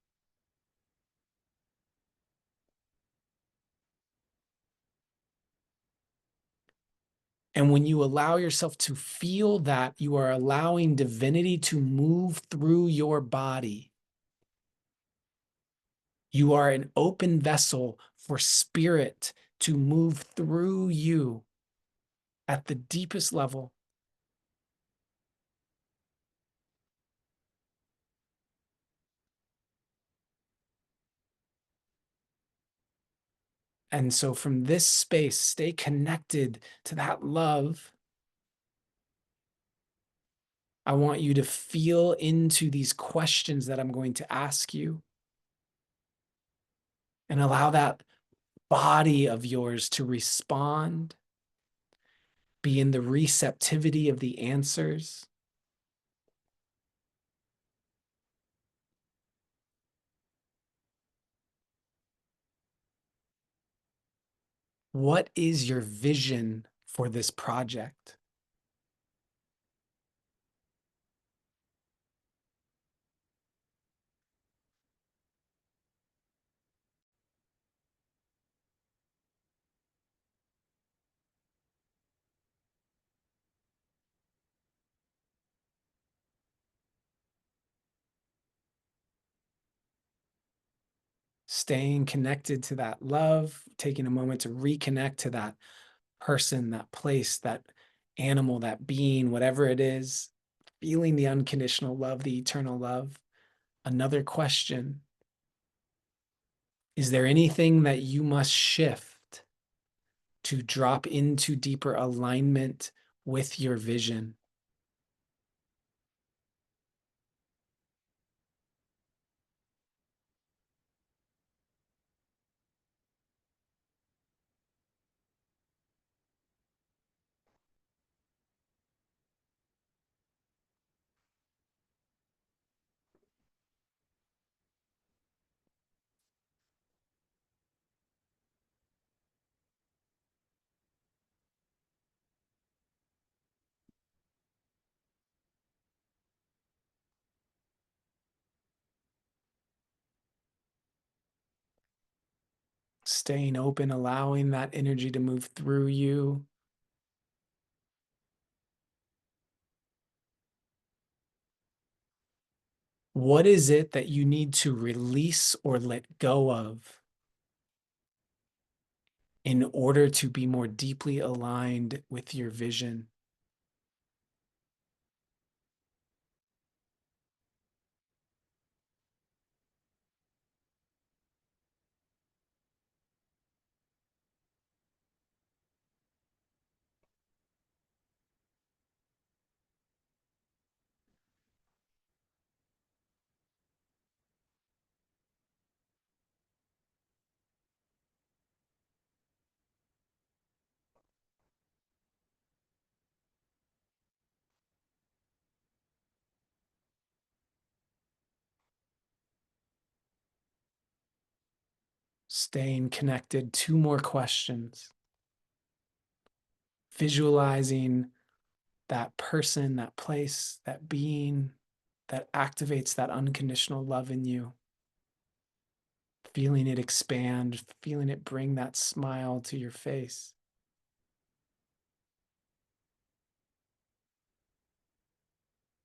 And when you allow yourself to feel that, you are allowing divinity to move through your body. You are an open vessel for spirit to move through you at the deepest level. And so from this space, stay connected to that love. I want you to feel into these questions that I'm going to ask you and allow that body of yours to respond, be in the receptivity of the answers. What is your vision for this project? Staying connected to that love, taking a moment to reconnect to that person, that place, that animal, that being, whatever it is, feeling the unconditional love, the eternal love. Another question: is there anything that you must shift to drop into deeper alignment with your vision? Staying open, allowing that energy to move through you. What is it that you need to release or let go of in order to be more deeply aligned with your vision? Staying connected. 2 more questions. Visualizing that person, that place, that being that activates that unconditional love in you. Feeling it expand, feeling it bring that smile to your face.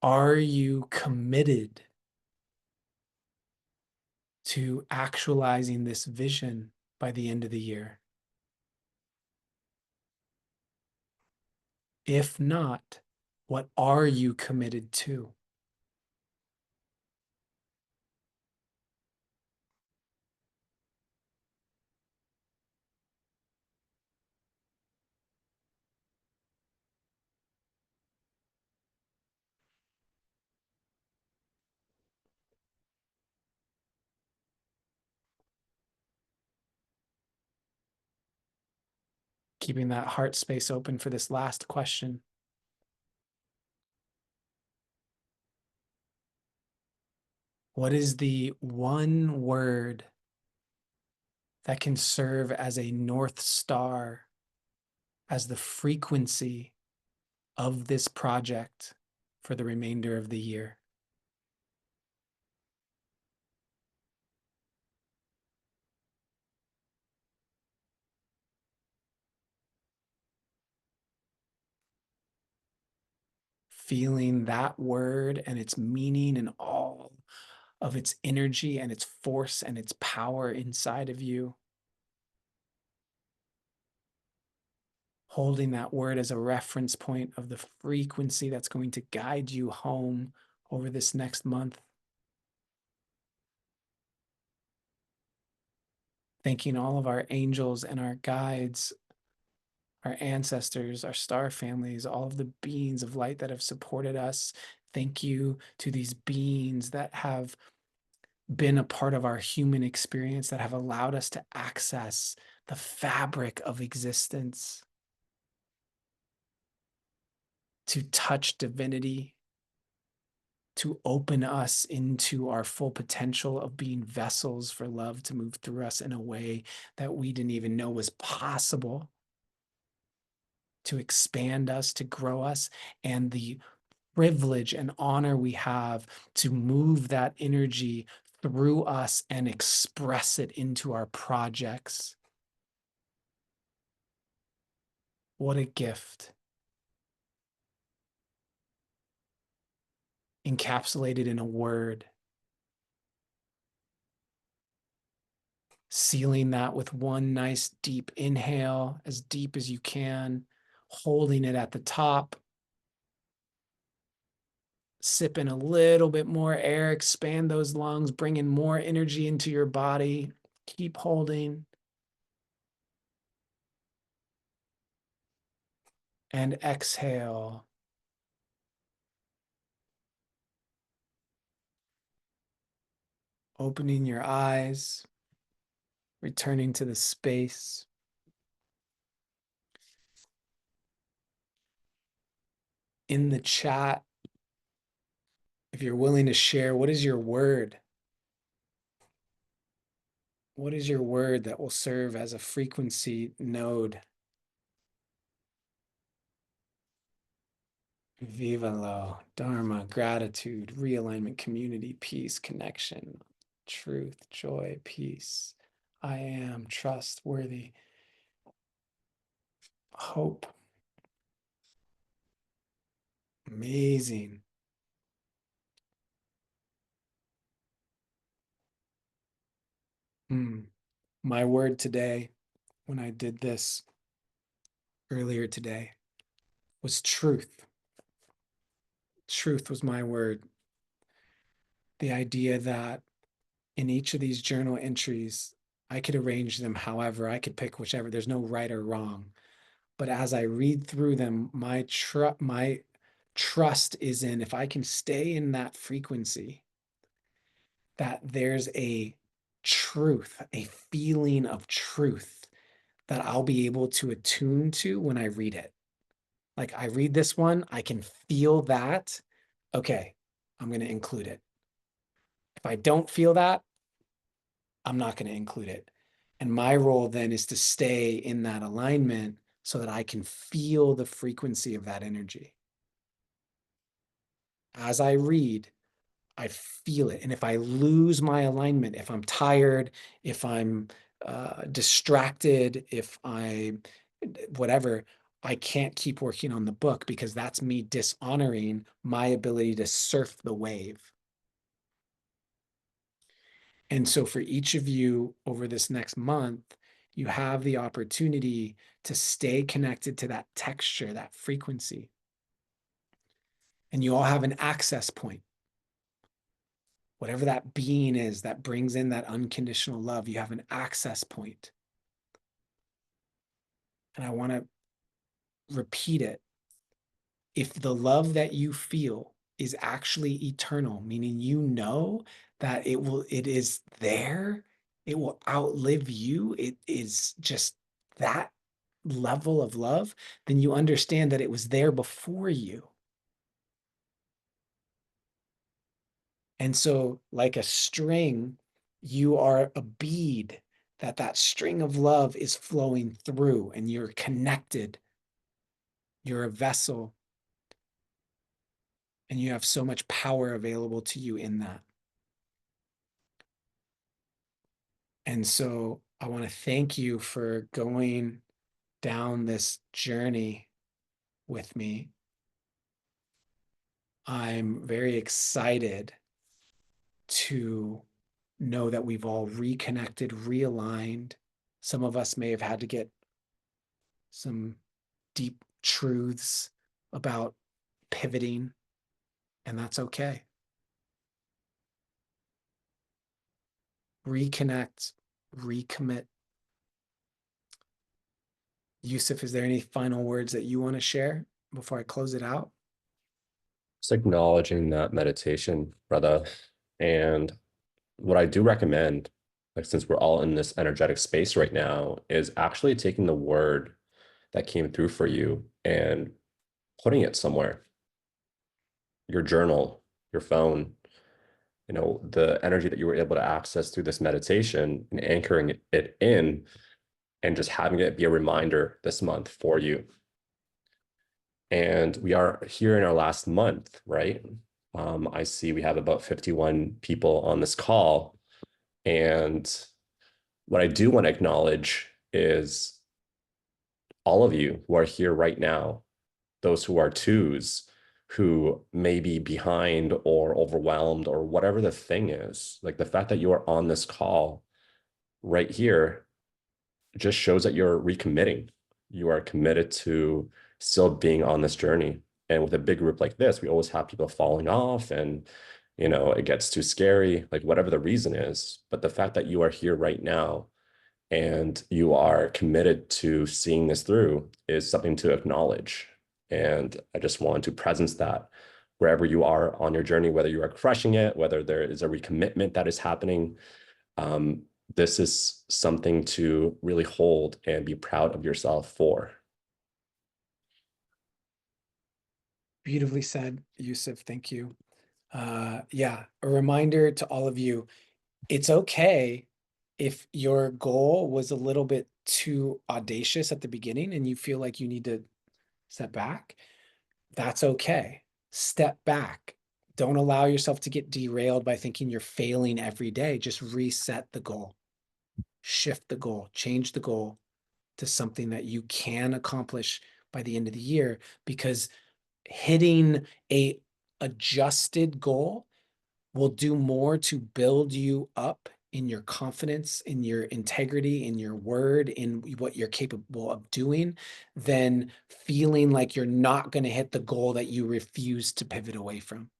Are you committed to actualizing this vision by the end of the year? If not, what are you committed to? Keeping that heart space open for this last question. What is the one word that can serve as a North Star, as the frequency of this project for the remainder of the year? Feeling that word and its meaning and all of its energy and its force and its power inside of you. Holding that word as a reference point of the frequency that's going to guide you home over this next month. Thanking all of our angels and our guides, our ancestors, our star families, all of the beings of light that have supported us. Thank you to these beings that have been a part of our human experience, that have allowed us to access the fabric of existence, to touch divinity, to open us into our full potential of being vessels for love to move through us in a way that we didn't even know was possible, to expand us, to grow us, and the privilege and honor we have to move that energy through us and express it into our projects. What a gift. Encapsulated in a word. Sealing that with one nice deep inhale, as deep as you can, holding it at the top. Sip in a little bit more air, expand those lungs, bring in more energy into your body. Keep holding. And exhale. Opening your eyes, returning to the space. In the chat, if you're willing to share, what is your word? What is your word that will serve as a frequency node? Viva lo, Dharma, gratitude, realignment, community, peace, connection, truth, joy, peace. I am trustworthy. Hope. Amazing. My word today, when I did this earlier today, was truth. Truth was my word. The idea that in each of these journal entries, I could arrange them however, I could pick whichever, there's no right or wrong. But as I read through them, my trust is in, if I can stay in that frequency, that there's a truth, a feeling of truth that I'll be able to attune to when I read it. Like I read this one, I can feel that. Okay, I'm going to include it. If I don't feel that, I'm not going to include it. And my role then is to stay in that alignment so that I can feel the frequency of that energy. As I read, I feel it. And if I lose my alignment, if I'm tired, if I'm distracted, if I, whatever, I can't keep working on the book because that's me dishonoring my ability to surf the wave. And so for each of you over this next month, you have the opportunity to stay connected to that texture, that frequency. And you all have an access point. Whatever that being is that brings in that unconditional love, you have an access point. And I want to repeat it. If the love that you feel is actually eternal, meaning you know that it is there, it will outlive you, it is just that level of love, then you understand that it was there before you. And so, like a string, you are a bead that string of love is flowing through, and you're connected. You're a vessel, and you have so much power available to you in that. And so I want to thank you for going down this journey with me. I'm very excited to know that we've all reconnected, realigned. Some of us may have had to get some deep truths about pivoting, and that's okay. Reconnect, recommit. Yusuf, is there any final words that you want to share before I close it out? Just acknowledging that meditation, brother. And what I do recommend, like since we're all in this energetic space right now, is actually taking the word that came through for you and putting it somewhere. Your journal, your phone, the energy that you were able to access through this meditation and anchoring it in and just having it be a reminder this month for you. And we are here in our last month, right? I see we have about 51 people on this call. And what I do want to acknowledge is all of you who are here right now, those who are twos, who may be behind or overwhelmed or whatever the thing is, like the fact that you are on this call right here just shows that you're recommitting. You are committed to still being on this journey. And with a big group like this, we always have people falling off and, it gets too scary, like whatever the reason is. But the fact that you are here right now and you are committed to seeing this through is something to acknowledge. And I just want to presence that wherever you are on your journey, whether you are crushing it, whether there is a recommitment that is happening, this is something to really hold and be proud of yourself for. Beautifully said, Yusuf. Thank you. Yeah, a reminder to all of you, it's okay if your goal was a little bit too audacious at the beginning and you feel like you need to step back. That's okay. Step back. Don't allow yourself to get derailed by thinking you're failing every day. Just reset the goal. Shift the goal, change the goal to something that you can accomplish by the end of the year, because hitting a adjusted goal will do more to build you up in your confidence, in your integrity, in your word, in what you're capable of doing, than feeling like you're not going to hit the goal that you refuse to pivot away from.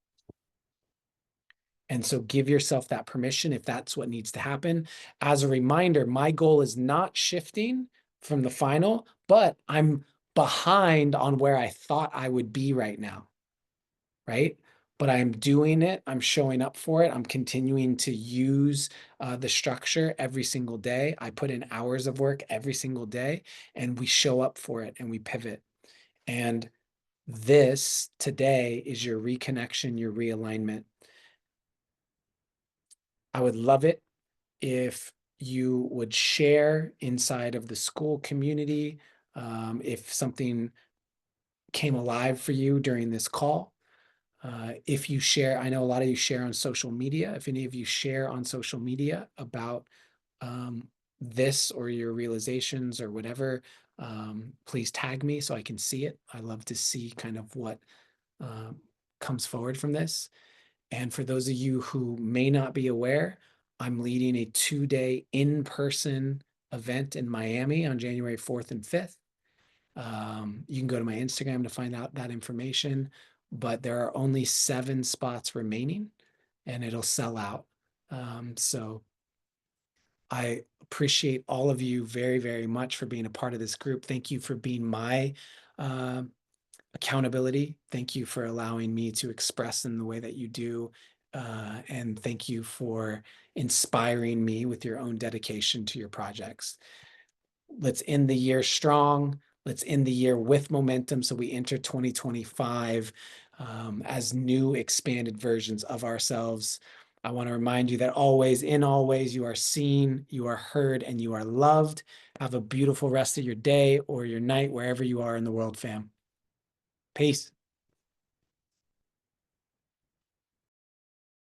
And so give yourself that permission if that's what needs to happen. As a reminder, my goal is not shifting from the final, but I'm behind on where I thought I would be right now, right? But I'm doing it. I'm showing up for it. I'm continuing to use the structure every single day. I put in hours of work every single day, and we show up for it and we pivot. And this today is your reconnection, your realignment. I would love it if you would share inside of the school community if something came alive for you during this call. If you share, I know a lot of you share on social media. If any of you share on social media about this or your realizations or whatever, please tag me so I can see it. I love to see kind of what comes forward from this. And for those of you who may not be aware, I'm leading a 2-day in-person event in Miami on January 4th and 5th. You can go to my Instagram to find out that information, but there are only 7 spots remaining and it'll sell out. So I appreciate all of you very, very much for being a part of this group. Thank you for being my accountability. Thank you for allowing me to express in the way that you do. And thank you for inspiring me with your own dedication to your projects. Let's end the year strong. Let's end the year with momentum so we enter 2025 as new expanded versions of ourselves. I want to remind you that always, in always, you are seen, you are heard, and you are loved. Have a beautiful rest of your day or your night, wherever you are in the world, fam. Peace.